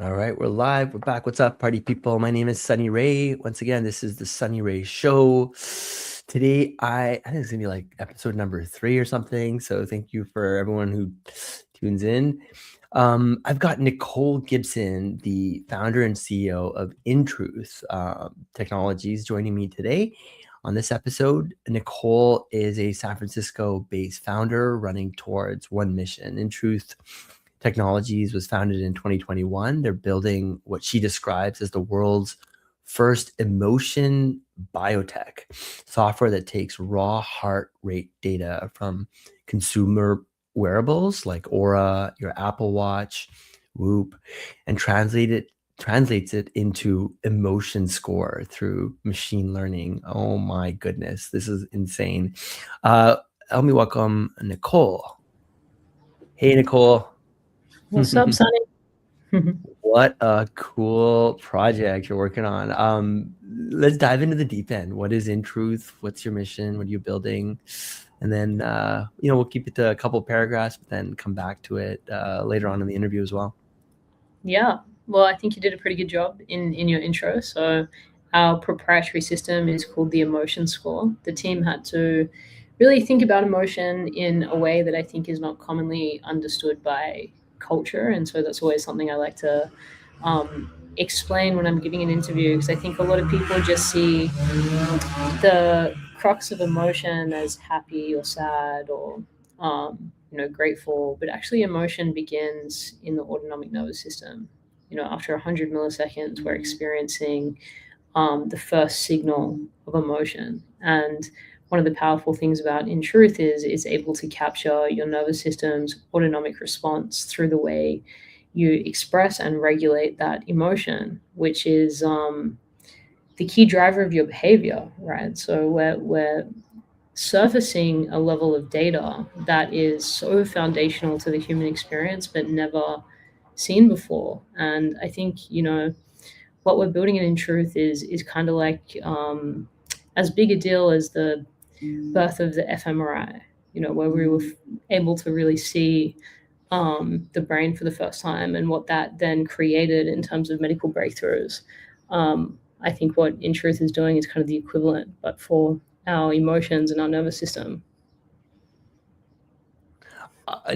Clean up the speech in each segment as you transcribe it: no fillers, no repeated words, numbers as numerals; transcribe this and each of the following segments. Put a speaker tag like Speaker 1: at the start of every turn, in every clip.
Speaker 1: All right, we're live. We're back. What's up, party people? My name is Sunny Ray. Once again, this is the Sunny Ray Show. Today, I think it's gonna be like episode number 3 or something. So thank you for everyone who tunes in. I've got Nicole Gibson, the founder and CEO of InTruth Technologies, joining me today on this episode. Nicole is a San Francisco-based founder running towards one mission. InTruth Technologies was founded in 2021. They're building what she describes as the world's first emotion biotech software that takes raw heart rate data from consumer wearables like Aura, your Apple Watch, Whoop, and translates it into emotion score through machine learning. Oh my goodness, this is insane. Help me welcome Nicole. Hey, Nicole.
Speaker 2: What's up, Sonny?
Speaker 1: What a cool project you're working on. Let's dive into the deep end. What is In Truth? What's your mission? What are you building? And then, we'll keep it to a couple paragraphs, but then come back to it later on in the interview as well.
Speaker 2: Yeah, well, I think you did a pretty good job in your intro. So, our proprietary system is called the emotion score. The team had to really think about emotion in a way that I think is not commonly understood by culture. And so, that's always something I like to explain when I'm giving an interview, because I think a lot of people just see the crux of emotion as happy or sad or grateful, but actually emotion begins in the autonomic nervous system. After 100 milliseconds, we're experiencing the first signal of emotion. And one of the powerful things about In Truth is it's able to capture your nervous system's autonomic response through the way you express and regulate that emotion, which is the key driver of your behavior, right? So we're surfacing a level of data that is so foundational to the human experience, but never seen before. And I think, what we're building in truth is kind of like as big a deal as the birth of the fMRI, where we were able to really see the brain for the first time and what that then created in terms of medical breakthroughs. I think what In Truth is doing is kind of the equivalent, but for our emotions and our nervous system.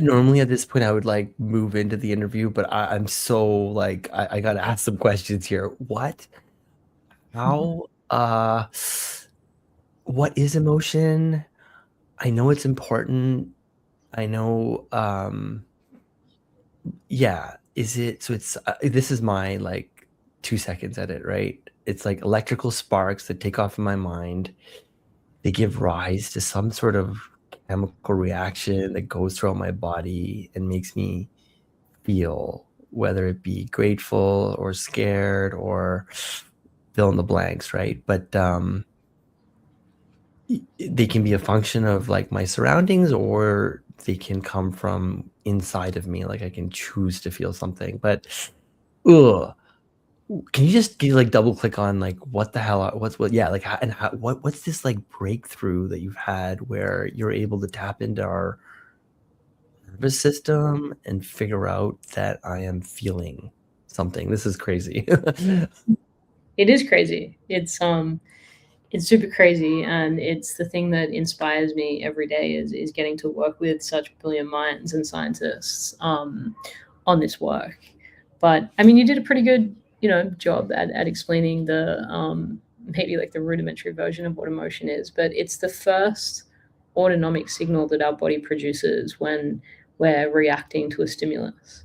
Speaker 1: Normally at this point, I would like move into the interview, but I'm so like, I got to ask some questions here. How, what is emotion? I know it's important. I know, yeah. Is it, so it's, this is my like 2 seconds at it, right? It's like electrical sparks that take off in my mind. They give rise to some sort of chemical reaction that goes throughout my body and makes me feel, whether it be grateful or scared or fill in the blanks, right? But they can be a function of like my surroundings, or they can come from inside of me. Like I can choose to feel something. But ugh, can you just like double click on like what the hell, yeah, like how, and how, what's this like breakthrough that you've had where you're able to tap into our nervous system and figure out that I am feeling something? This is crazy.
Speaker 2: It is crazy. It's super crazy, and it's the thing that inspires me every day is getting to work with such brilliant minds and scientists on this work. But I mean, you did a pretty good job at explaining the maybe like the rudimentary version of what emotion is. But it's the first autonomic signal that our body produces when we're reacting to a stimulus.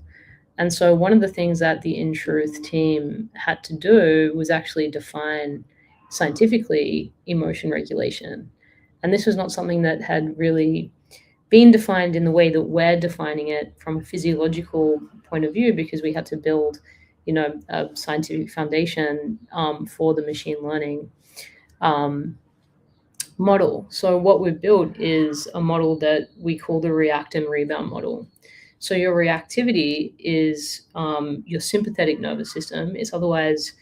Speaker 2: And so, one of the things that the In Truth team had to do was actually define scientifically emotion regulation. And this was not something that had really been defined in the way that we're defining it from a physiological point of view, because we had to build, a scientific foundation for the machine learning um, model. So, what we've built is a model that we call the react and rebound model. So your reactivity is your sympathetic nervous system. It's otherwise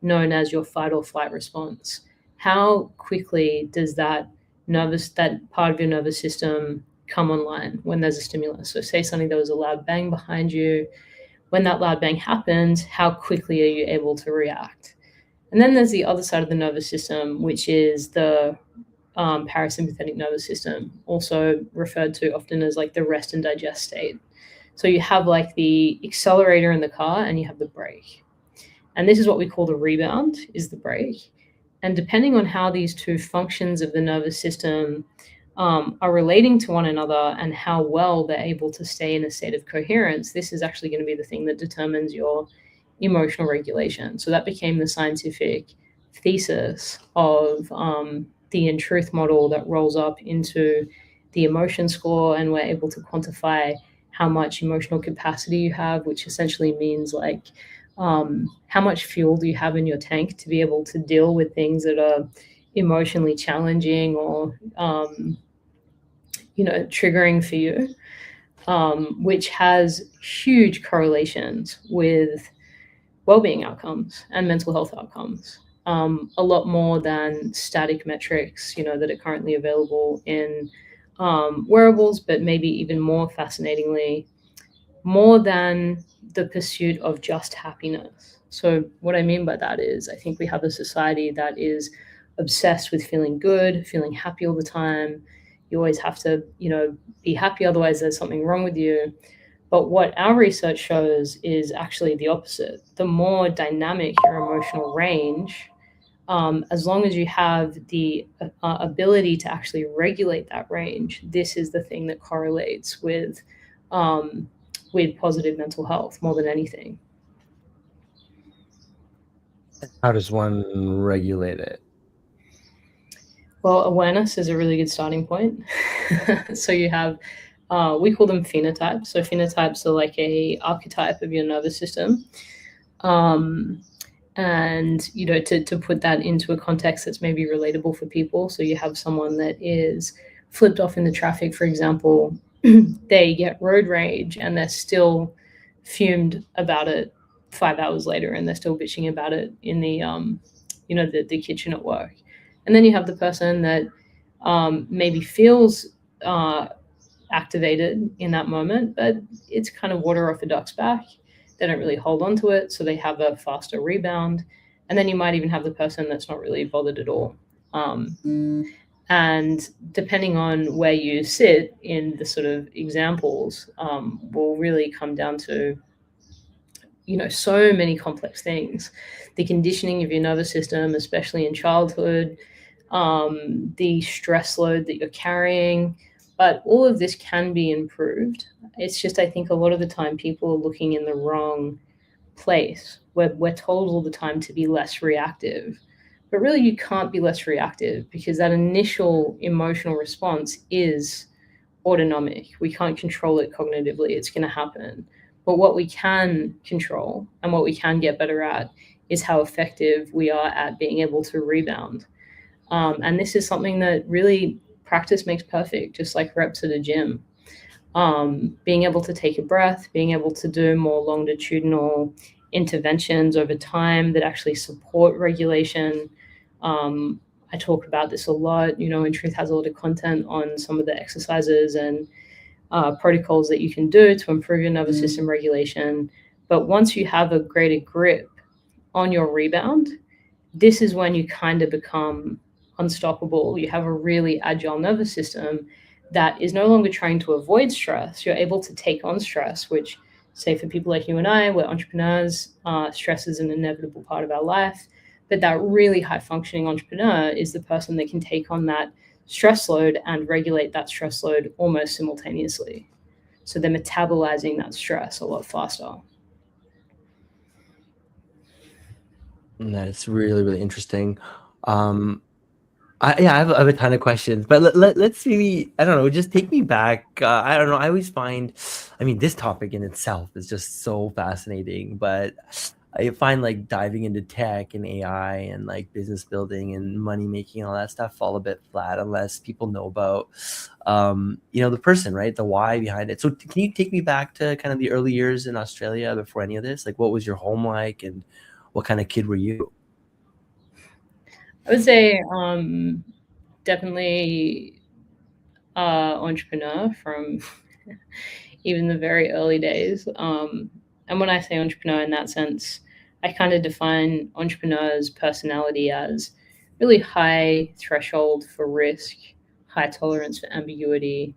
Speaker 2: known as your fight or flight response. How quickly does that part of your nervous system come online when there's a stimulus? So say something, there was a loud bang behind you. when that loud bang happens, how quickly are you able to react? And then there's the other side of the nervous system, which is the parasympathetic nervous system, also referred to often as like the rest and digest state. So you have like the accelerator in the car and you have the brake. And this is what we call the rebound, is the brake. And depending on how these two functions of the nervous system are relating to one another and how well they're able to stay in a state of coherence, this is actually going to be the thing that determines your emotional regulation. So that became the scientific thesis of the in truth model that rolls up into the emotion score, and we're able to quantify how much emotional capacity you have, which essentially means like how much fuel do you have in your tank to be able to deal with things that are emotionally challenging or triggering for you, which has huge correlations with well-being outcomes and mental health outcomes, a lot more than static metrics, that are currently available in wearables, but maybe even more fascinatingly, more than the pursuit of just happiness. So, what I mean by that is, I think we have a society that is obsessed with feeling good, feeling happy all the time. You always have to, be happy, otherwise, there's something wrong with you. But what our research shows is actually the opposite. The more dynamic your emotional range, as long as you have the ability to actually regulate that range, this is the thing that correlates um, with positive mental health more than anything.
Speaker 1: How does one regulate it?
Speaker 2: Well, awareness is a really good starting point. So you have, we call them phenotypes. So phenotypes are like a archetype of your nervous system. Um, and to put that into a context that's maybe relatable for people, so you have someone that is flipped off in the traffic, for example. They get road rage and they're still fumed about it 5 hours later, and they're still bitching about it in the kitchen at work. And then you have the person that maybe feels uh, activated in that moment, but it's kind of water off a duck's back. They don't really hold on to it, so they have a faster rebound. And then you might even have the person that's not really bothered at all. And depending on where you sit in the sort of examples, will really come down to so many complex things. The conditioning of your nervous system, especially in childhood, the stress load that you're carrying, but all of this can be improved. It's just, I think a lot of the time people are looking in the wrong place. We're told all the time to be less reactive, but really you can't be less reactive because that initial emotional response is autonomic. We can't control it cognitively. It's going to happen. But what we can control and what we can get better at is how effective we are at being able to rebound. And this is something that really practice makes perfect, just like reps at a gym. Being able to take a breath, being able to do more longitudinal interventions over time that actually support regulation. Um, I talk about this a lot. In Truth has a lot of content on some of the exercises and protocols that you can do to improve your nervous system regulation. But once you have a greater grip on your rebound, this is when you kind of become unstoppable. You have a really agile nervous system that is no longer trying to avoid stress. You're able to take on stress, which, say, for people like you and I, we're entrepreneurs, stress is an inevitable part of our life. But that really high functioning entrepreneur is the person that can take on that stress load and regulate that stress load almost simultaneously. So they're metabolizing that stress a lot faster.
Speaker 1: That's really, really interesting. Um, I have a ton of questions, but let's maybe, I don't know, just take me back. I don't know. I always find, I mean, this topic in itself is just so fascinating, but I find like diving into tech and AI and like business building and money making and all that stuff fall a bit flat unless people know about, the person, right? The why behind it. So can you take me back to kind of the early years in Australia before any of this? Like, what was your home like, and what kind of kid were you?
Speaker 2: I would say definitely entrepreneur from even the very early days. And when I say entrepreneur in that sense, I kind of define entrepreneur's personality as really high threshold for risk, high tolerance for ambiguity,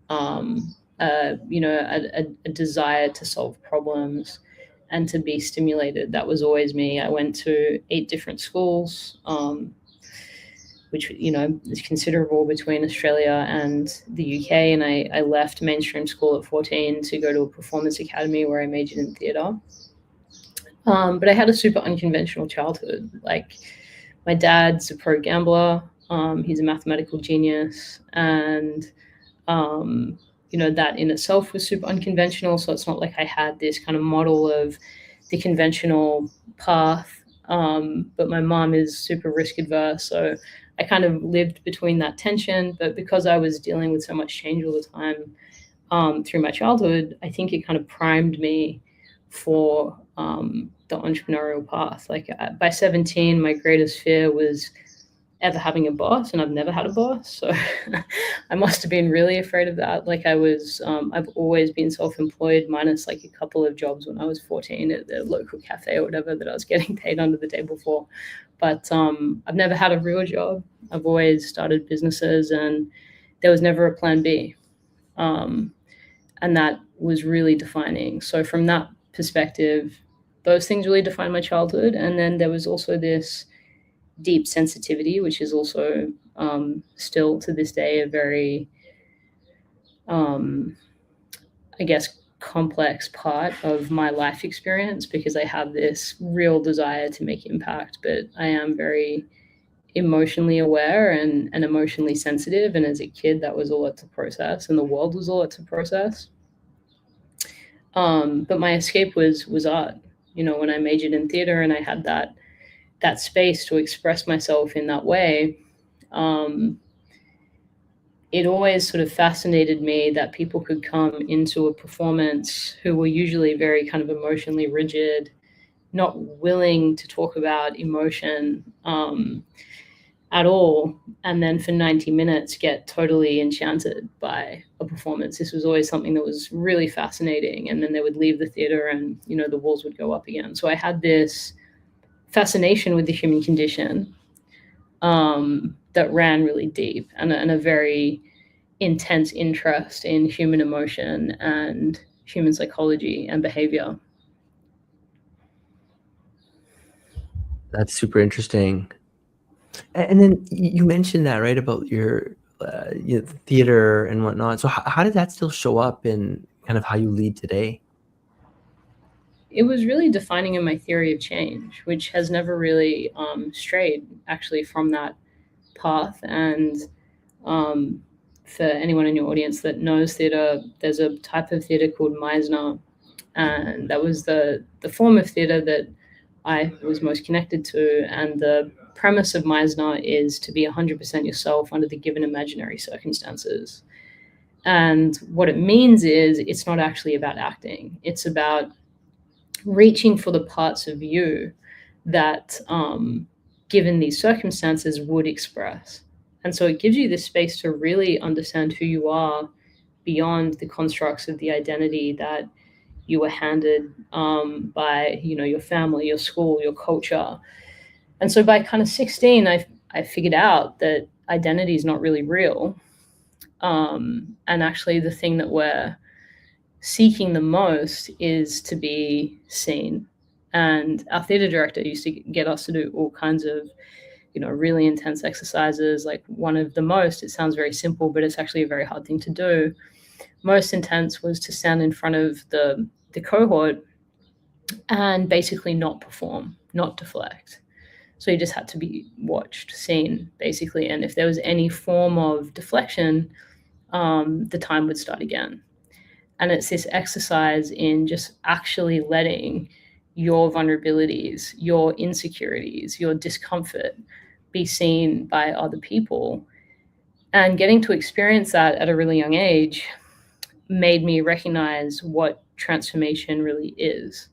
Speaker 2: a desire to solve problems and to be stimulated. That was always me. I went to 8 different schools, which is considerable between Australia and the UK. And I left mainstream school at 14 to go to a performance academy where I majored in theatre. But I had a super unconventional childhood. Like, my dad's a pro gambler. He's a mathematical genius, and that in itself was super unconventional. So it's not like I had this kind of model of the conventional path. But my mom is super risk adverse, so I kind of lived between that tension. But because I was dealing with so much change all the time through my childhood, I think it kind of primed me for the entrepreneurial path. Like, by 17, my greatest fear was ever having a boss, and I've never had a boss. So I must have been really afraid of that. Like, I've always been self-employed, minus like a couple of jobs when I was 14 at the local cafe or whatever that I was getting paid under the table for. But I've never had a real job. I've always started businesses, and there was never a plan B. And that was really defining. So from that perspective, those things really defined my childhood. And then there was also this deep sensitivity, which is also still to this day a very, I guess, complex part of my life experience, because I have this real desire to make impact, but I am very emotionally aware and emotionally sensitive. And as a kid, that was a lot to process, and the world was a lot to process. But my escape was art. When I majored in theater and I had that space to express myself in that way, it always sort of fascinated me that people could come into a performance who were usually very kind of emotionally rigid, not willing to talk about emotion at all, and then for 90 minutes get totally enchanted by a performance. This was always something that was really fascinating. And then they would leave the theater and, the walls would go up again. So I had this fascination with the human condition that ran really deep, and a very intense interest in human emotion and human psychology and behavior.
Speaker 1: That's super interesting. And then you mentioned that, right, about your theater and whatnot. So how did that still show up in kind of how you lead today?
Speaker 2: It was really defining in my theory of change, which has never really strayed actually from that path. And for anyone in your audience that knows theatre, there's a type of theatre called Meisner, and that was the form of theatre that I was most connected to. And the premise of Meisner is to be 100% yourself under the given imaginary circumstances. And what it means is it's not actually about acting. It's about reaching for the parts of you that, given these circumstances, would express. And so it gives you this space to really understand who you are beyond the constructs of the identity that you were handed by, your family, your school, your culture. And so by kind of 16, I figured out that identity is not really real. And actually, the thing that we're seeking the most is to be seen. And our theatre director used to get us to do all kinds of, really intense exercises. Like, one of the most, it sounds very simple, but it's actually a very hard thing to do. Most intense was to stand in front of the cohort and basically not perform, not deflect. So you just had to be watched, seen, basically. And if there was any form of deflection, the time would start again. And it's this exercise in just actually letting your vulnerabilities, your insecurities, your discomfort be seen by other people. And getting to experience that at a really young age made me recognize what transformation really is.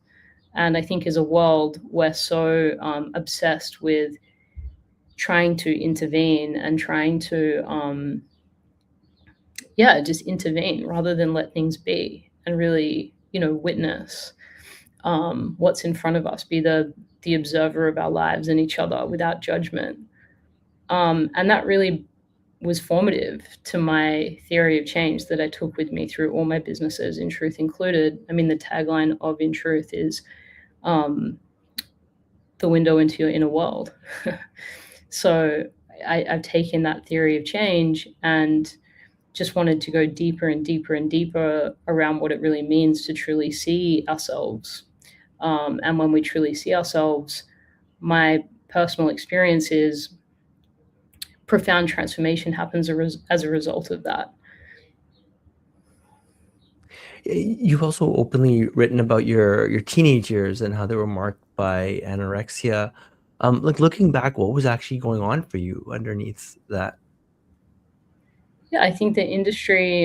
Speaker 2: And I think as a world, we're so obsessed with trying to intervene and trying to, just intervene rather than let things be and really, witness. what's in front of us, be the observer of our lives and each other without judgment. And that really was formative to my theory of change that I took with me through all my businesses, In Truth included. I mean, the tagline of In Truth is um, the window into your inner world. So I've taken that theory of change and just wanted to go deeper and deeper and deeper around what it really means to truly see ourselves. And when we truly see ourselves, my personal experience is profound transformation happens as a result of that.
Speaker 1: You've also openly written about your teenage years and how they were marked by anorexia. Like looking back, what was actually going on for you underneath that?
Speaker 2: Yeah, I think the industry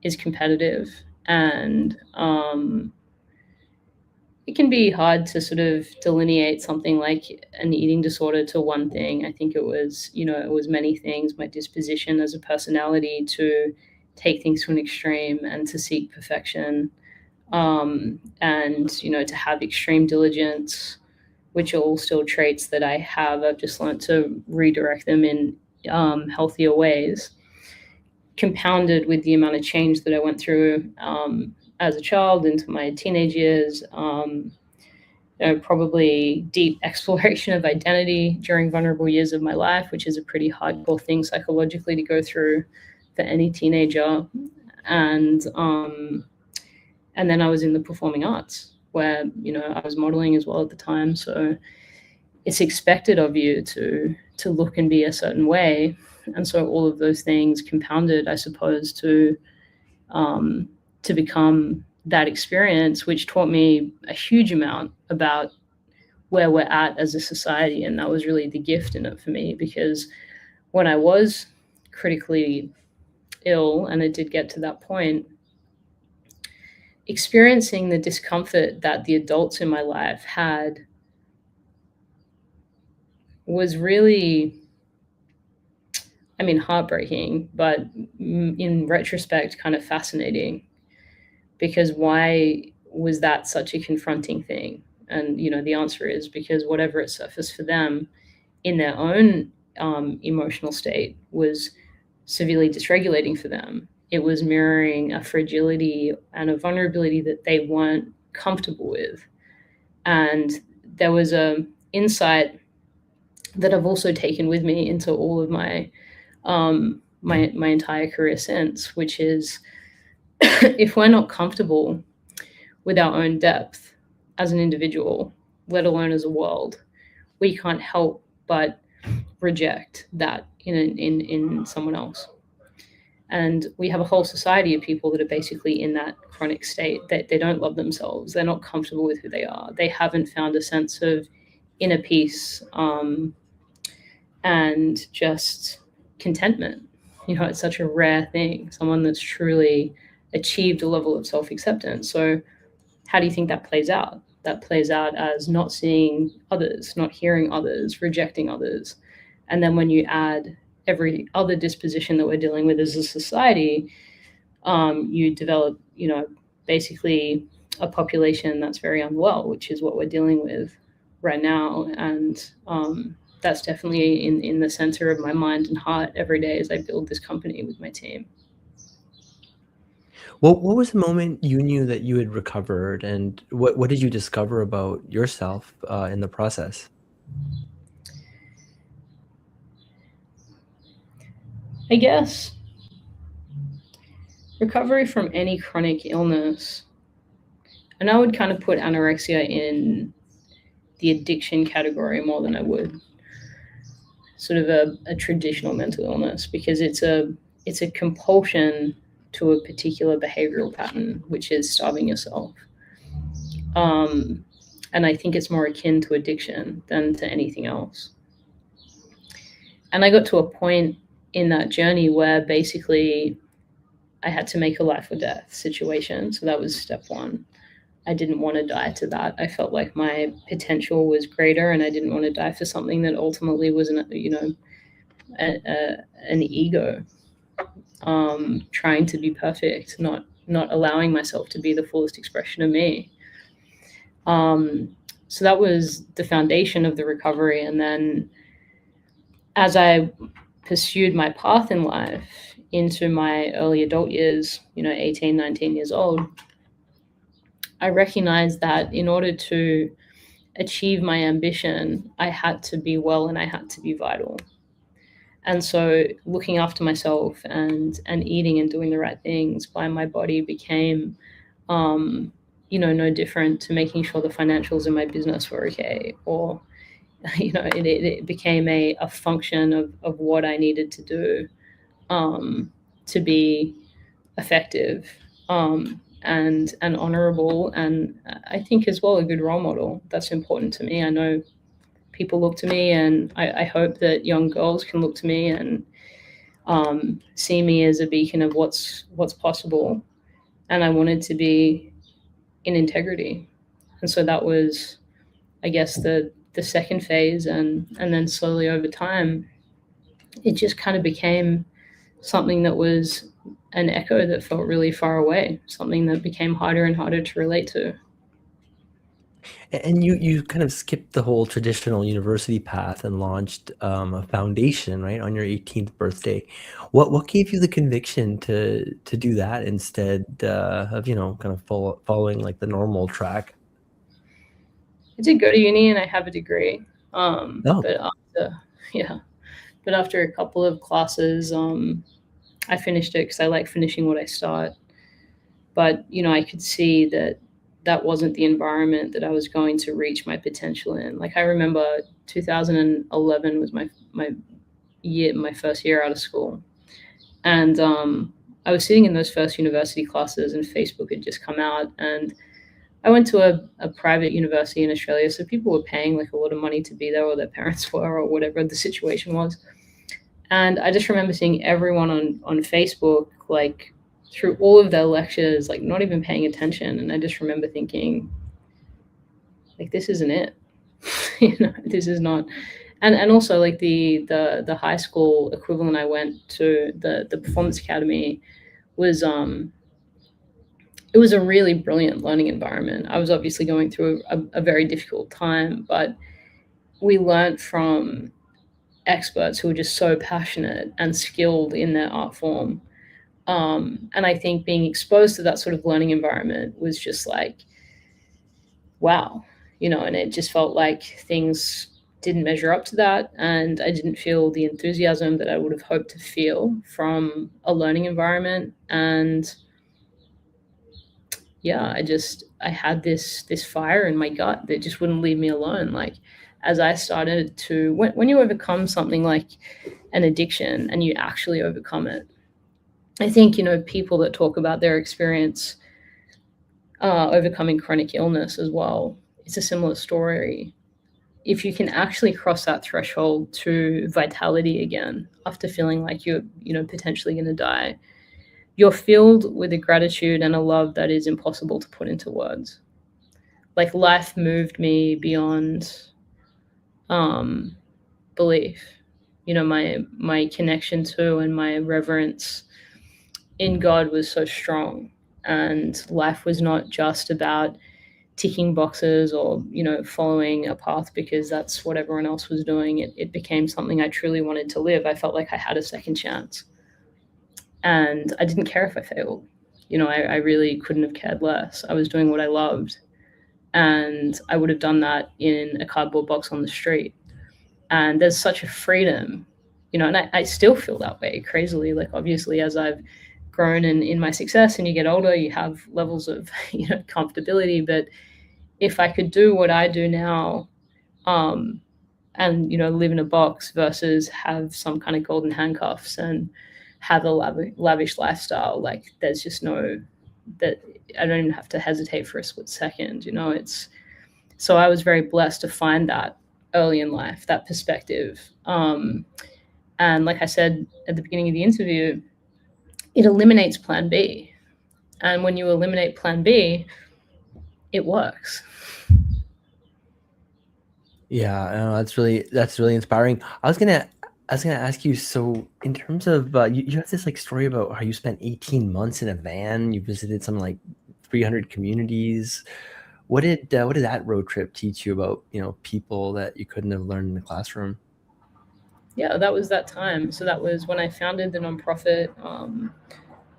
Speaker 2: is competitive, and it can be hard to sort of delineate something like an eating disorder to one thing. I think it was, it was many things, my disposition as a personality to take things to an extreme and to seek perfection, and, to have extreme diligence, which are all still traits that I have. I've just learned to redirect them in healthier ways, compounded with the amount of change that I went through as a child into my teenage years. Probably deep exploration of identity during vulnerable years of my life, which is a pretty hardcore thing psychologically to go through for any teenager. And and then I was in the performing arts, where I was modeling as well at the time. So it's expected of you to look and be a certain way, and so all of those things compounded, I suppose, to become that experience, which taught me a huge amount about where we're at as a society. And that was really the gift in it for me, because when I was critically ill, and it did get to that point, experiencing the discomfort that the adults in my life had was really, I mean, heartbreaking, but in retrospect, kind of fascinating, because why was that such a confronting thing? And, the answer is because whatever it surfaced for them in their own emotional state was severely dysregulating for them. It was mirroring a fragility and a vulnerability that they weren't comfortable with. And there was a insight that I've also taken with me into all of my my entire career since, which is if we're not comfortable with our own depth as an individual, let alone as a world, we can't help but reject that in someone else. And we have a whole society of people that are basically in that chronic state, that they don't love themselves, they're not comfortable with who they are, they haven't found a sense of inner peace, and just contentment. It's such a rare thing, someone that's truly achieved a level of self-acceptance. So how do you think that plays out? That plays out as not seeing others, not hearing others, rejecting others. And then when you add every other disposition that we're dealing with as a society, you develop, basically a population that's very unwell, which is what we're dealing with right now. And that's definitely in the center of my mind and heart every day as I build this company with my team.
Speaker 1: What was the moment you knew that you had recovered, and what did you discover about yourself in the process?
Speaker 2: I guess recovery from any chronic illness, and I would kind of put anorexia in the addiction category more than I would sort of a traditional mental illness, because it's a compulsion to a particular behavioral pattern, which is starving yourself. Um, and I think it's more akin to addiction than to anything else. And I got to a point in that journey where basically I had to make a life or death situation. So that was step one. I didn't want to die to that. I felt like my potential was greater, and I didn't want to die for something that ultimately was an ego, trying to be perfect, not allowing myself to be the fullest expression of me. Um, so that was the foundation of the recovery. And then as I pursued my path in life into my early adult years, 18, 19 years old, I recognized that in order to achieve my ambition, I had to be well and I had to be vital. And so looking after myself and eating and doing the right things by my body became um, no different to making sure the financials in my business were okay, or it became a function of what I needed to do um, to be effective and honorable, and I think as well a good role model. That's important to me. I know people look to me, and I hope that young girls can look to me and see me as a beacon of what's possible. And I wanted to be in integrity, and so that was, I guess, the second phase, and then slowly over time, it just kind of became something that was an echo that felt really far away, something that became harder and harder to relate to.
Speaker 1: And you kind of skipped the whole traditional university path and launched a foundation, right, on your 18th birthday. What gave you the conviction to do that instead of kind of following like the normal track?
Speaker 2: I did go to uni and I have a degree,
Speaker 1: Oh,
Speaker 2: but after yeah, but after a couple of classes, I finished it because I like finishing what I start. But I could see that that wasn't the environment that I was going to reach my potential in. Like I remember 2011 was my first year out of school, and I was sitting in those first university classes, and Facebook had just come out, and I went to a private university in Australia, so people were paying like a lot of money to be there, or their parents were, or whatever the situation was. And I just remember seeing everyone on Facebook, like through all of their lectures, like not even paying attention. And I just remember thinking, like, this isn't it. This is not. And also like the high school equivalent I went to, the performance academy, was it was a really brilliant learning environment. I was obviously going through a very difficult time, but we learned from experts who were just so passionate and skilled in their art form. And I think being exposed to that sort of learning environment was just like, wow, and it just felt like things didn't measure up to that. And I didn't feel the enthusiasm that I would have hoped to feel from a learning environment. And yeah, I had this fire in my gut that just wouldn't leave me alone. Like as I started to when you overcome something like an addiction and you actually overcome it, I think people that talk about their experience overcoming chronic illness as well, it's a similar story. If you can actually cross that threshold to vitality again after feeling like you're potentially going to die, you're filled with a gratitude and a love that is impossible to put into words. Like life moved me beyond um, belief. My connection to and my reverence in God was so strong, and life was not just about ticking boxes or following a path because that's what everyone else was doing. It became something I truly wanted to live. I felt like I had a second chance, and I didn't care if I failed. I really couldn't have cared less. I was doing what I loved, and I would have done that in a cardboard box on the street. And there's such a freedom, and I still feel that way crazily. Like obviously as I've grown in my success and you get older, you have levels of comfortability. But if I could do what I do now, um, and live in a box versus have some kind of golden handcuffs and have a lavish lifestyle, like there's just no that I don't even have to hesitate for a split second. It's so I was very blessed to find that early in life, that perspective. And like I said at the beginning of the interview, it eliminates plan B. And when you eliminate plan B, it works.
Speaker 1: yeah, that's really inspiring. I was gonna ask you. So, in terms of you have this like story about how you spent 18 months in a van. You visited some like 300 communities. What did that road trip teach you about, people that you couldn't have learned in the classroom?
Speaker 2: Yeah, that was that time. So that was when I founded the nonprofit.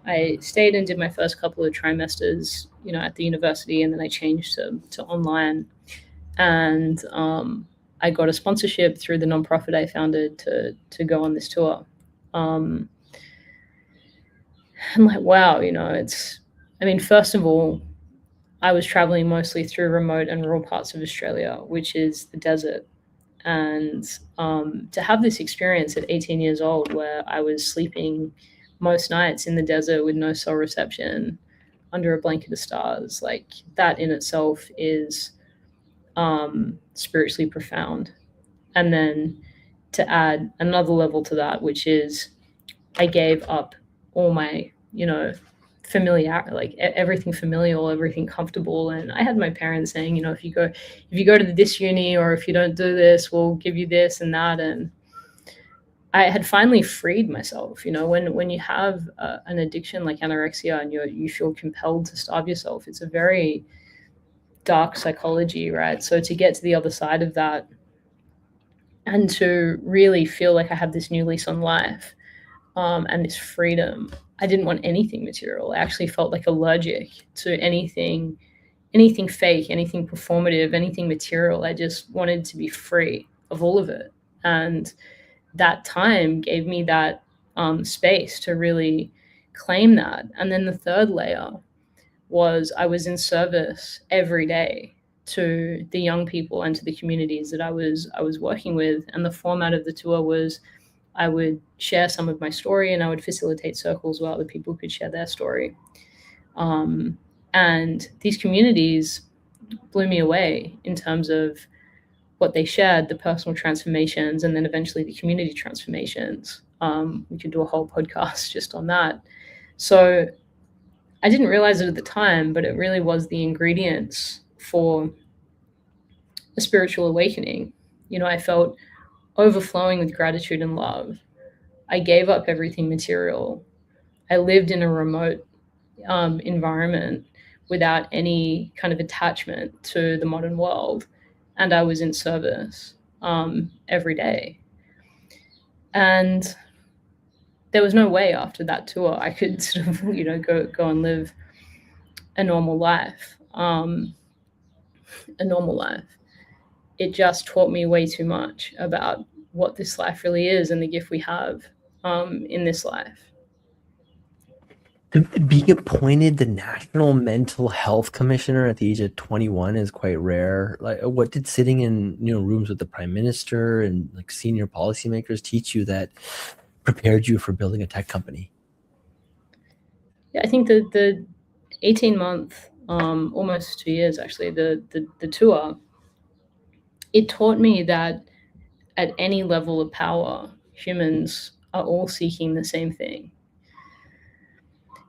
Speaker 2: I stayed and did my first couple of trimesters, at the university, and then I changed to online. And I got a sponsorship through the nonprofit I founded to go on this tour. Um, I'm like, wow, I mean, first of all, I was traveling mostly through remote and rural parts of Australia, which is the desert. And to have this experience at 18 years old where I was sleeping most nights in the desert with no cell reception under a blanket of stars, like that in itself is spiritually profound. And then to add another level to that, which is I gave up all my, familiar, like everything familial, everything comfortable. And I had my parents saying, if you go to this uni, or if you don't do this, we'll give you this and that. And I had finally freed myself. When you have an addiction like anorexia and you feel compelled to starve yourself, it's a very dark psychology, right? So to get to the other side of that and to really feel like I have this new lease on life, and this freedom. I didn't want anything material. I actually felt like allergic to anything fake, anything performative, anything material. I just wanted to be free of all of it. And that time gave me that space to really claim that. And then the third layer was I was in service every day to the young people and to the communities that I was working with. And the format of the tour was I would share some of my story, and I would facilitate circles where other people could share their story. Um, and these communities blew me away in terms of what they shared, the personal transformations, and then eventually the community transformations. We could do a whole podcast just on that. So I didn't realize it at the time, but it really was the ingredients for a spiritual awakening. I felt overflowing with gratitude and love. I gave up everything material. I lived in a remote environment without any kind of attachment to the modern world, and I was in service every day. And there was no way after that tour I could sort of go and live a normal life. A normal life. It just taught me way too much about what this life really is and the gift we have in this life.
Speaker 1: Being appointed the National Mental Health Commissioner at the age of 21 is quite rare. Like, what did sitting in rooms with the Prime Minister and like senior policymakers teach you that prepared you for building a tech company?
Speaker 2: Yeah, I think the 18-month, almost 2 years actually, the tour, it taught me that at any level of power, humans are all seeking the same thing.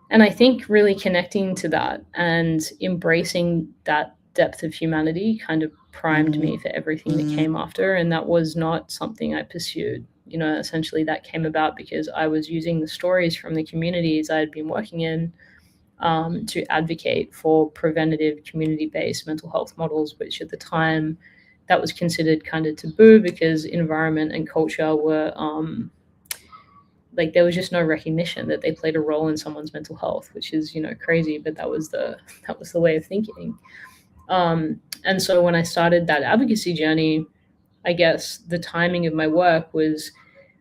Speaker 2: And I think really connecting to that and embracing that depth of humanity kind of primed me for everything that came after. And that was not something I pursued. Essentially that came about because I was using the stories from the communities I had been working in to advocate for preventative community-based mental health models, which at the time that was considered kind of taboo because environment and culture were like there was just no recognition that they played a role in someone's mental health, which is crazy, but that was the way of thinking. And so when I started that advocacy journey, I guess the timing of my work was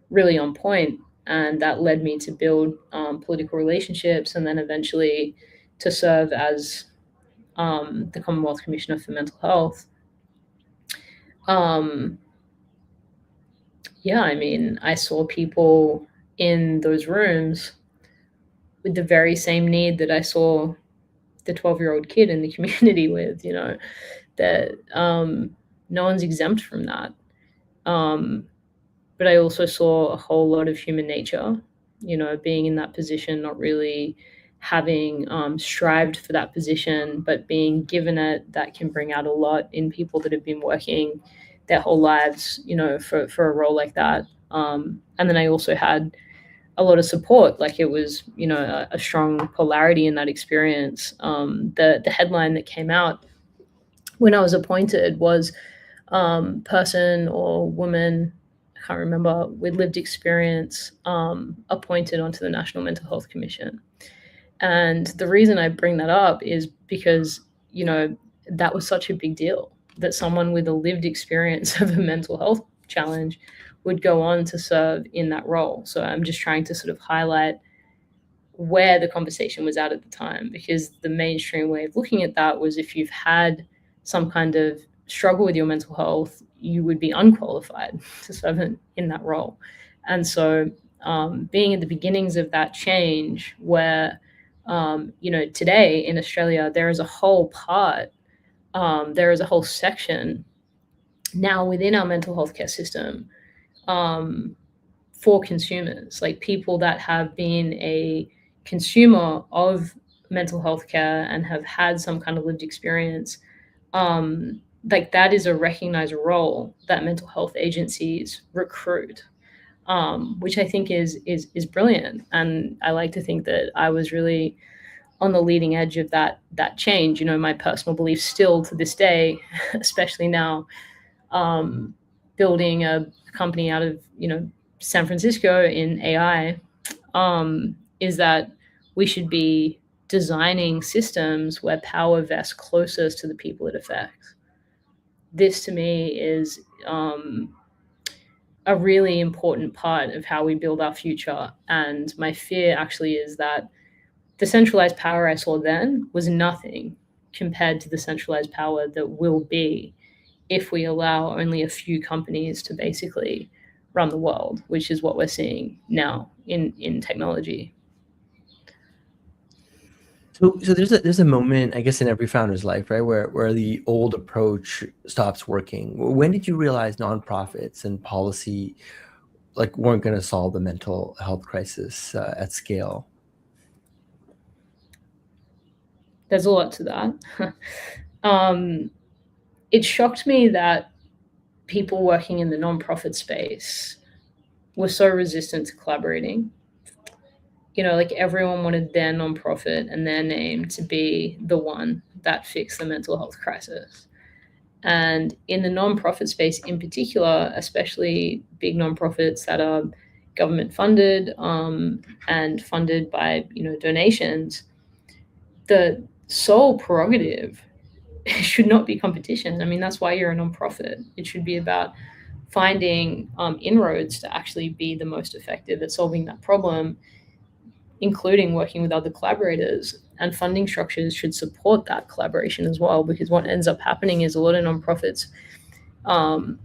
Speaker 2: really on point, and that led me to build political relationships, and then eventually to serve as the Commonwealth Commissioner for Mental Health. Yeah, I mean, I saw people in those rooms with the very same need that I saw the 12-year-old kid in the community with, that no one's exempt from that. But I also saw a whole lot of human nature, being in that position, not really having strived for that position, but being given it, that can bring out a lot in people that have been working their whole lives, for a role like that. And then I also had a lot of support. Like it was, a strong polarity in that experience. The headline that came out when I was appointed was person or woman, I can't remember, with lived experience appointed onto the National Mental Health Commission. And the reason I bring that up is because, you know, that was such a big deal that someone with a lived experience of a mental health challenge would go on to serve in that role. So I'm just trying to sort of highlight where the conversation was at the time, because the mainstream way of looking at that was if you've had some kind of struggle with your mental health, you would be unqualified to serve in that role. And so being at the beginnings of that change where, you know, today in Australia, there is a whole part, there is a whole section now within our mental health care system um, for consumers, like people that have been a consumer of mental health care and have had some kind of lived experience. Like that is a recognized role that mental health agencies recruit, which I think is brilliant. And I like to think that I was really on the leading edge of that change. You know, my personal belief still to this day, especially now, um, building a company out of, you know, San Francisco in AI, is that we should be designing systems where power vests closest to the people it affects. This to me is a really important part of how we build our future. And my fear actually is that the centralized power I saw then was nothing compared to the centralized power that will be if we allow only a few companies to basically run the world, which is what we're seeing now in technology.
Speaker 1: So there's a moment, I guess, in every founder's life, right, where the old approach stops working. When did you realize nonprofits and policy like weren't going to solve the mental health crisis at scale?
Speaker 2: There's a lot to that. um, it shocked me that people working in the nonprofit space were so resistant to collaborating. You know, like everyone wanted their nonprofit and their name to be the one that fixed the mental health crisis. And in the nonprofit space in particular, especially big nonprofits that are government funded and funded by, you know, donations, the sole prerogative should not be competition. I mean, that's why you're a nonprofit. It should be about finding inroads to actually be the most effective at solving that problem, including working with other collaborators. And funding structures should support that collaboration as well, because what ends up happening is a lot of nonprofits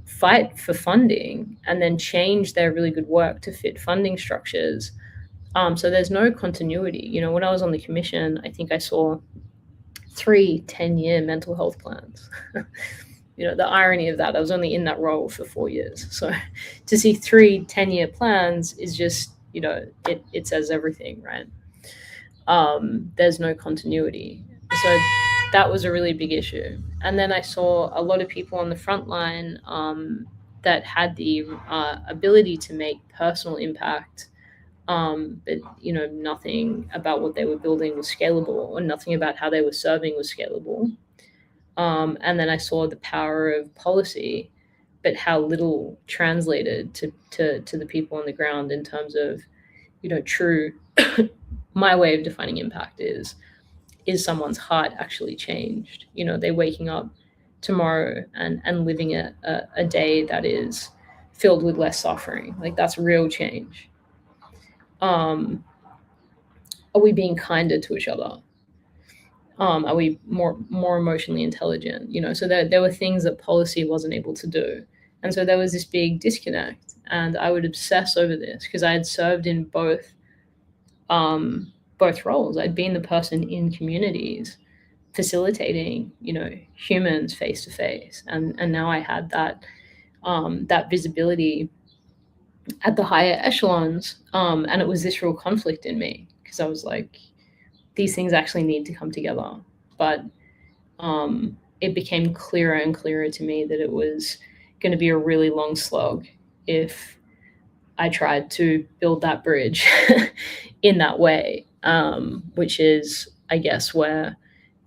Speaker 2: fight for funding and then change their really good work to fit funding structures. So there's no continuity. You know, when I was on the commission, I think I saw 3 10-year mental health plans. You know, the irony of that, I was only in that role for 4 years. So to see 3 10-year plans is just, you know, it says everything, right? There's no continuity. So that was a really big issue. And then I saw a lot of people on the front line that had the ability to make personal impact, but you know, nothing about what they were building was scalable, or nothing about how they were serving was scalable. And then I saw the power of policy, but how little translated to the people on the ground in terms of, you know, true. My way of defining impact is someone's heart actually changed? You know, they're waking up tomorrow and living a day that is filled with less suffering. Like that's real change. Um, are we being kinder to each other? Are we more emotionally intelligent? You know, so there were things that policy wasn't able to do, and so there was this big disconnect. And I would obsess over this because I had served in both roles. I'd been the person in communities facilitating, you know, humans face to face, and now I had that visibility at the higher echelons, and it was this real conflict in me because I was like, these things actually need to come together, but it became clearer and clearer to me that it was going to be a really long slog if I tried to build that bridge in that way, which is, I guess, where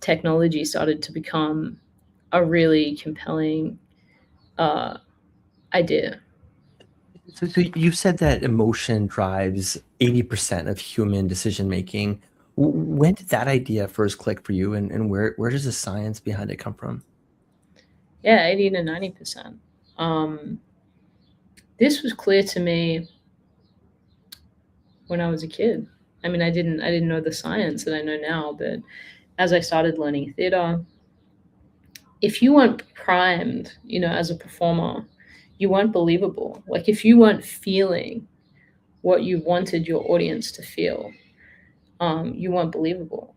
Speaker 2: technology started to become a really compelling idea.
Speaker 1: So you said that emotion drives 80% of human decision making. When did that idea first click for you, and where does the science behind it come from?
Speaker 2: Yeah, 80 to 90%. Um, this was clear to me when I was a kid. I mean, I didn't know the science that I know now, but as I started learning theater, if you weren't primed, as a performer, you weren't believable. Like if you weren't feeling what you wanted your audience to feel, you weren't believable.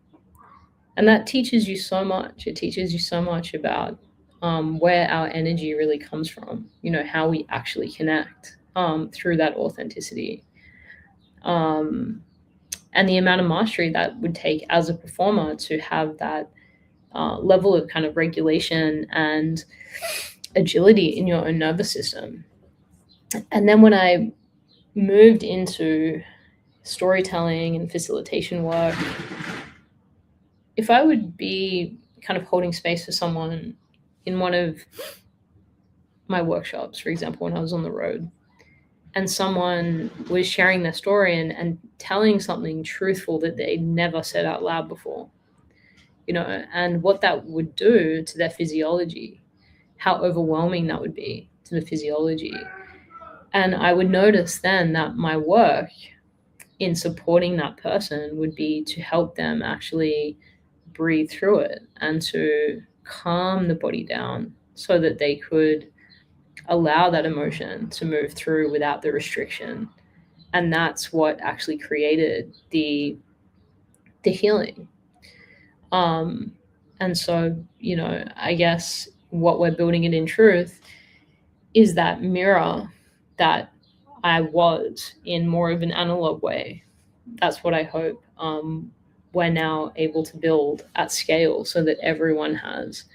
Speaker 2: And that teaches you so much. It teaches you so much about where our energy really comes from, how we actually connect through that authenticity. Um, and the amount of mastery that would take as a performer to have that level of kind of regulation and agility in your own nervous system. And then when I moved into storytelling and facilitation work, if I would be kind of holding space for someone in one of my workshops, for example, when I was on the road, and someone was sharing their story and telling something truthful that they never said out loud before, and what that would do to their physiology, how overwhelming that would be to the physiology. And I would notice then that my work in supporting that person would be to help them actually breathe through it and to calm the body down so that they could allow that emotion to move through without the restriction. And that's what actually created the healing. Um, and so, I guess what we're building it in truth is that mirror that I was in more of an analog way. That's what I hope we're now able to build at scale so that everyone has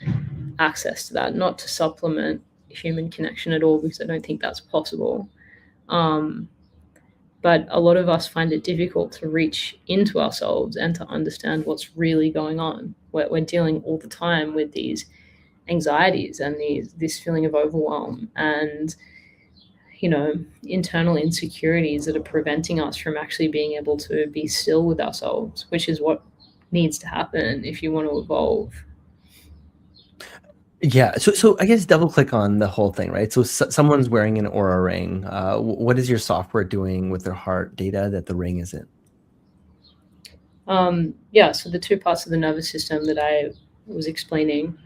Speaker 2: access to that, not to supplement human connection at all, because I don't think that's possible. Um, but a lot of us find it difficult to reach into ourselves and to understand what's really going on. We're dealing all the time with these anxieties and this feeling of overwhelm and internal insecurities that are preventing us from actually being able to be still with ourselves, which is what needs to happen if you want to evolve.
Speaker 1: Yeah, so I guess double click on the whole thing, right? So someone's wearing an Aura ring. What is your software doing with their heart data that the ring isn't?
Speaker 2: Yeah, so the two parts of the nervous system that I was explaining,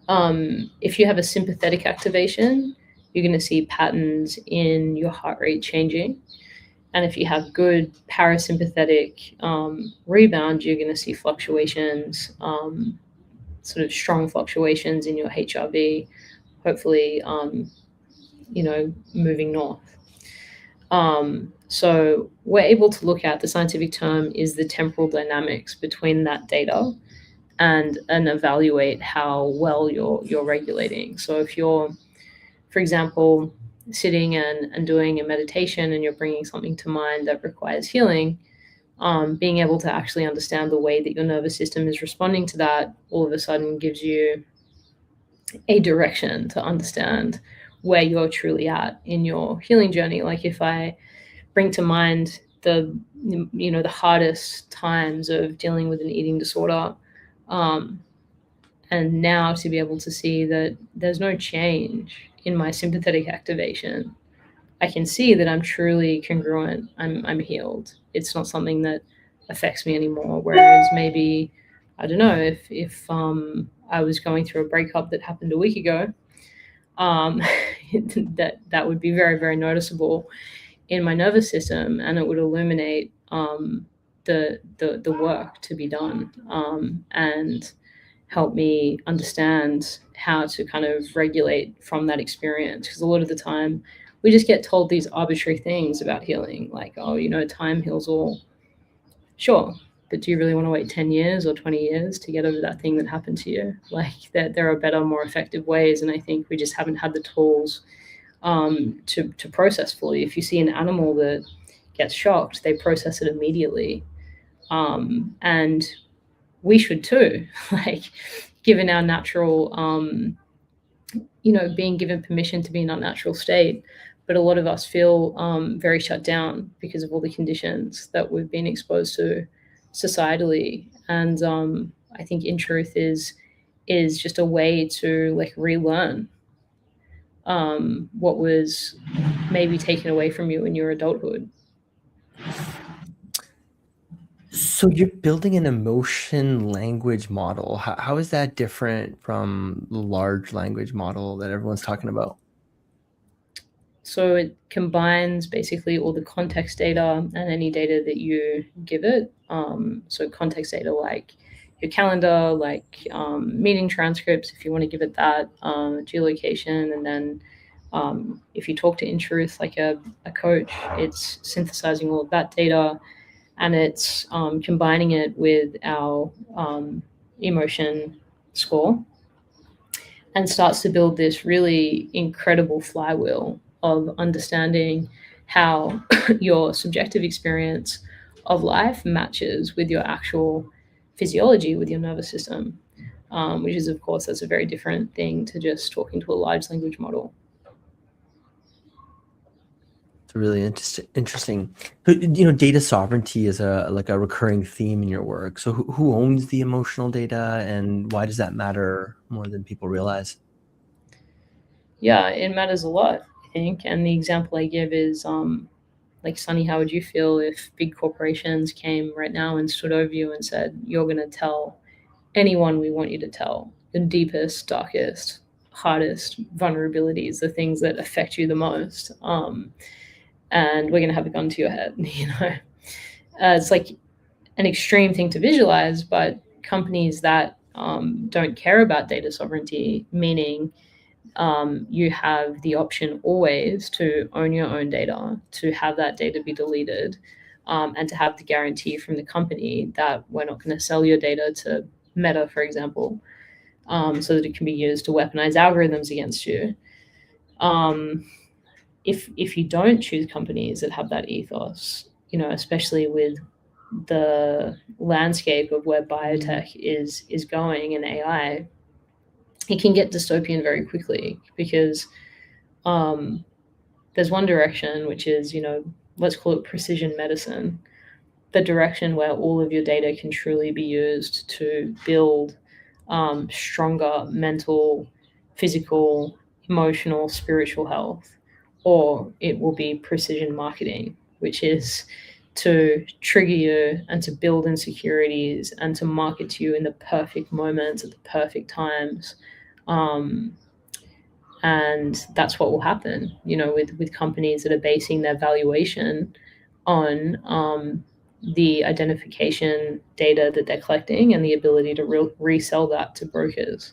Speaker 2: if you have a sympathetic activation, you're going to see patterns in your heart rate changing. And if you have good parasympathetic rebound, you're going to see fluctuations, sort of strong fluctuations in your HRV, hopefully, moving north. So we're able to look at, the scientific term is the temporal dynamics between that data and evaluate how well you're regulating. So if you're, for example, sitting and doing a meditation and you're bringing something to mind that requires healing, being able to actually understand the way that your nervous system is responding to that all of a sudden gives you a direction to understand where you're truly at in your healing journey. Like if I bring to mind the hardest times of dealing with an eating disorder, um, and now to be able to see that there's no change in my sympathetic activation, I can see that I'm truly congruent. I'm healed. It's not something that affects me anymore. Whereas maybe, I don't know, if I was going through a breakup that happened a week ago, um, that would be very, very noticeable in my nervous system, and it would illuminate the work to be done, and help me understand how to kind of regulate from that experience. Because a lot of the time, we just get told these arbitrary things about healing, like, oh, time heals all. Sure, but do you really want to wait 10 years or 20 years to get over that thing that happened to you? Like, there are better, more effective ways, and I think we just haven't had the tools to process fully. If you see an animal that gets shocked, they process it immediately, and we should too. Like, given our natural, being given permission to be in our natural state. But a lot of us feel very shut down because of all the conditions that we've been exposed to societally. And I think in truth is just a way to like relearn what was maybe taken away from you in your adulthood.
Speaker 1: So you're building an emotion language model. How is that different from the large language model that everyone's talking about?
Speaker 2: So it combines basically all the context data and any data that you give it. So context data like your calendar, like meeting transcripts, if you want to give it that, geolocation, and then if you talk to in truth like a coach, it's synthesizing all of that data and it's combining it with our emotion score and starts to build this really incredible flywheel of understanding how your subjective experience of life matches with your actual physiology, with your nervous system, which is, of course, that's a very different thing to just talking to a large language model.
Speaker 1: It's really interesting. But, data sovereignty is a recurring theme in your work. So who owns the emotional data, and why does that matter more than people realize?
Speaker 2: Yeah, it matters a lot, I think. And the example I give is like, Sunny, how would you feel if big corporations came right now and stood over you and said, you're going to tell anyone we want you to tell your deepest, darkest, hardest vulnerabilities, the things that affect you the most, and we're going to have a gun to your head, it's like an extreme thing to visualize, but companies that don't care about data sovereignty, meaning you have the option always to own your own data, to have that data be deleted, and to have the guarantee from the company that we're not going to sell your data to Meta, for example, so that it can be used to weaponize algorithms against you. Um, if you don't choose companies that have that ethos, especially with the landscape of where biotech is going in AI, it can get dystopian very quickly because um, there's one direction, which is, let's call it precision medicine, the direction where all of your data can truly be used to build stronger mental, physical, emotional, spiritual health, or it will be precision marketing, which is to trigger you and to build insecurities and to market to you in the perfect moments at the perfect times. Um, and that's what will happen, with companies that are basing their valuation on the identification data that they're collecting and the ability to resell that to brokers.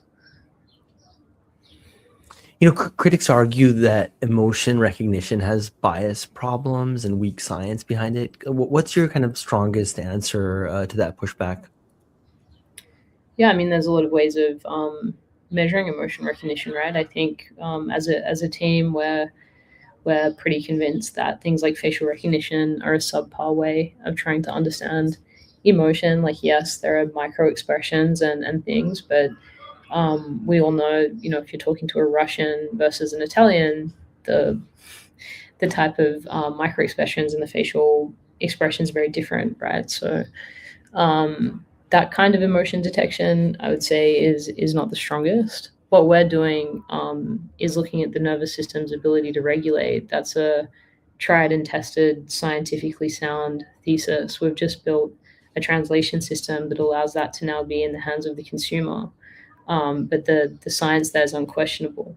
Speaker 1: Critics argue that emotion recognition has bias problems and weak science behind it. What's your kind of strongest answer to that pushback?
Speaker 2: Yeah, I mean, there's a lot of ways of measuring emotion recognition, right? I think as a team, we're pretty convinced that things like facial recognition are a subpar way of trying to understand emotion. Like, yes, there are micro expressions and things, but we all know, if you're talking to a Russian versus an Italian, the the type of micro expressions and the facial expressions are very different, right? So that kind of emotion detection, I would say, is not the strongest. What we're doing is looking at the nervous system's ability to regulate. That's a tried and tested, scientifically sound thesis. We've just built a translation system that allows that to now be in the hands of the consumer. But the science there is unquestionable.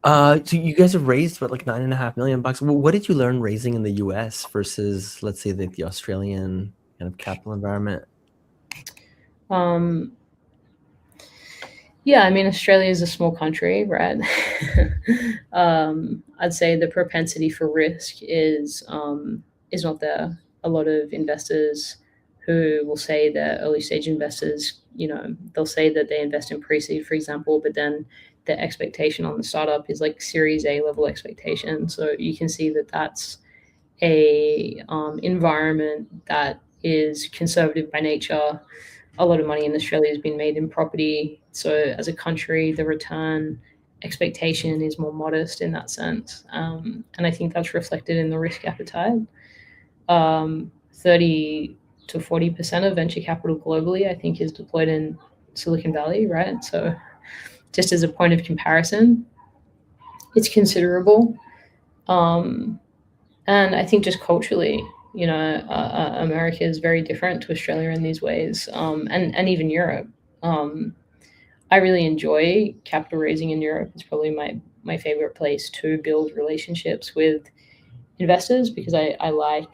Speaker 1: So you guys have raised what, like $9.5 million. What did you learn raising in the U.S. versus, let's say, the Australian kind of capital environment?
Speaker 2: Um, yeah, I mean, Australia is a small country, right? I'd say the propensity for risk is not there. A lot of investors who will say they're early stage investors, they'll say that they invest in pre-seed, for example, but then the expectation on the startup is like Series A level expectation. So you can see that that's a environment that is conservative by nature. a lot of money in Australia has been made in property. So as a country, the return expectation is more modest in that sense. And I think that's reflected in the risk appetite. 30 to 40% of venture capital globally, I think, is deployed in Silicon Valley, right? So just as a point of comparison, it's considerable. Um, and I think just culturally, America is very different to Australia in these ways, and even Europe. Um, I really enjoy capital raising in Europe. It's probably my favorite place to build relationships with investors because I like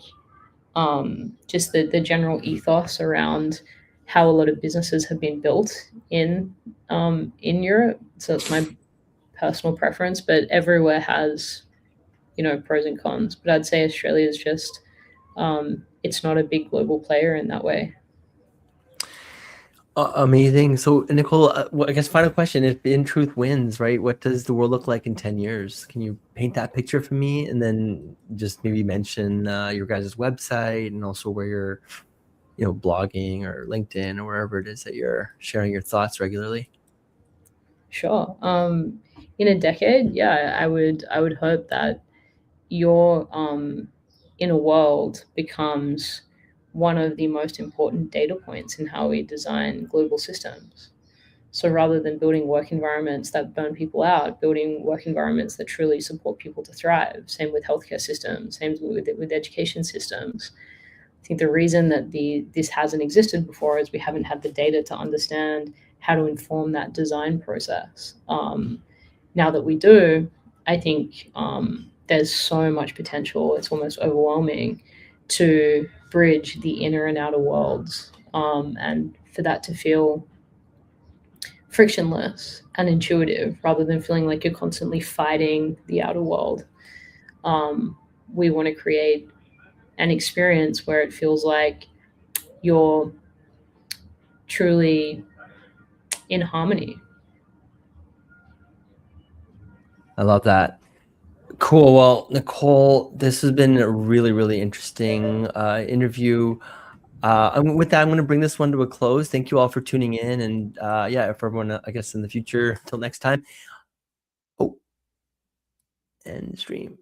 Speaker 2: just the general ethos around how a lot of businesses have been built in Europe. So it's my personal preference, but everywhere has pros and cons. But I'd say Australia is just it's not a big global player in that way.
Speaker 1: Amazing. So, Nicole, I guess final question: if In Truth wins, right? What does the world look like in 10 years? Can you paint that picture for me, and then just maybe mention your guys' website and also where you're, blogging or LinkedIn or wherever it is that you're sharing your thoughts regularly?
Speaker 2: Sure. In a decade, yeah, I would hope that your inner world becomes one of the most important data points in how we design global systems. So rather than building work environments that burn people out, building work environments that truly support people to thrive. Same with healthcare systems, same with education systems. I think the reason that this hasn't existed before is we haven't had the data to understand how to inform that design process. Now that we do, I think there's so much potential. It's almost overwhelming to bridge the inner and outer worlds, and for that to feel frictionless and intuitive rather than feeling like you're constantly fighting the outer world. We want to create an experience where it feels like you're truly in harmony.
Speaker 1: I love that. Cool. Well, Nicole, this has been a really, really interesting interview. With that, I'm going to bring this one to a close. Thank you all for tuning in. And yeah, for everyone, I guess in the future, till next time. Oh, and stream.